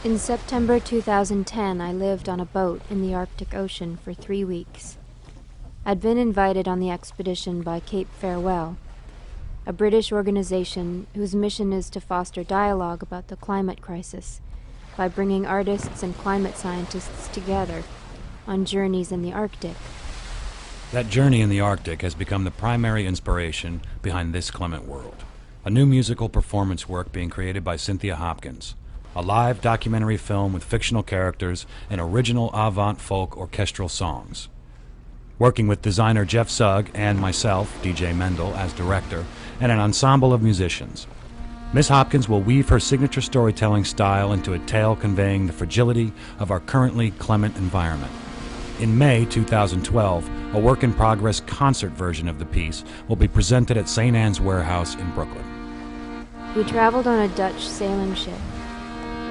In September 2010, I lived on a boat in the Arctic Ocean for 3 weeks. I'd been invited on the expedition by Cape Farewell, a British organization whose mission is to foster dialogue about the climate crisis by bringing artists and climate scientists together on journeys in the Arctic. That journey in the Arctic has become the primary inspiration behind This Clement World, a new musical performance work being created by Cynthia, a live documentary film with fictional characters and original avant folk orchestral songs. Working with designer Jeff Sugg and myself, DJ Mendel, as director, and an ensemble of musicians. Miss Hopkins will weave her signature storytelling style into a tale conveying the fragility of our currently clement environment. In May 2012, a work-in-progress concert version of the piece will be presented at St. Anne's Warehouse in Brooklyn. We traveled on a Dutch sailing ship,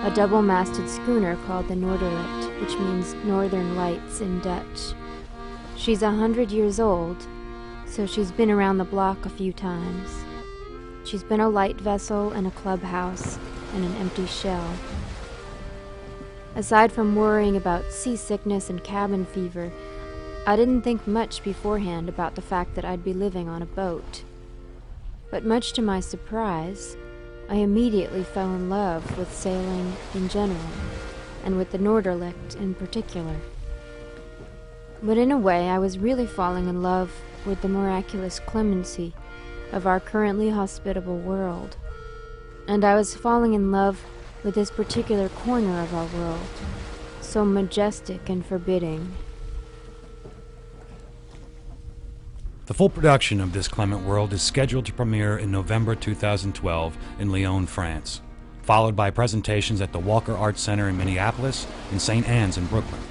a double-masted schooner called the Noorderlicht, which means Northern Lights in Dutch. She's 100 years old, so she's been around the block a few times. She's been a light vessel and a clubhouse and an empty shell. Aside from worrying about seasickness and cabin fever, I didn't think much beforehand about the fact that I'd be living on a boat. But much to my surprise, I immediately fell in love with sailing in general, and with the Noorderlicht in particular. But in a way, I was really falling in love with the miraculous clemency of our currently hospitable world. And I was falling in love with this particular corner of our world, so majestic and forbidding. The full production of This Clement World is scheduled to premiere in November 2012 in Lyon, France, followed by presentations at the Walker Arts Center in Minneapolis and St. Anne's in Brooklyn.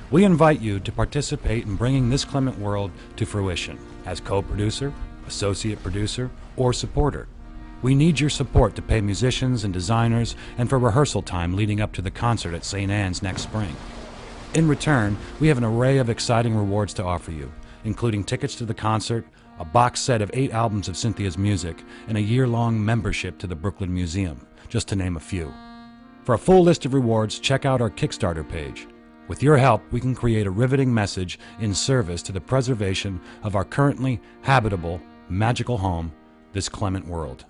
We invite you to participate in bringing This Clement World to fruition as co-producer, associate producer, or supporter. We need your support to pay musicians and designers and for rehearsal time leading up to the concert at St. Anne's next spring. In return, we have an array of exciting rewards to offer you, including tickets to the concert, a box set of 8 albums of Cynthia's music, and a year-long membership to the Brooklyn Museum, just to name a few. For a full list of rewards, check out our Kickstarter page. With your help, we can create a riveting message in service to the preservation of our currently habitable, magical home, This Clement World.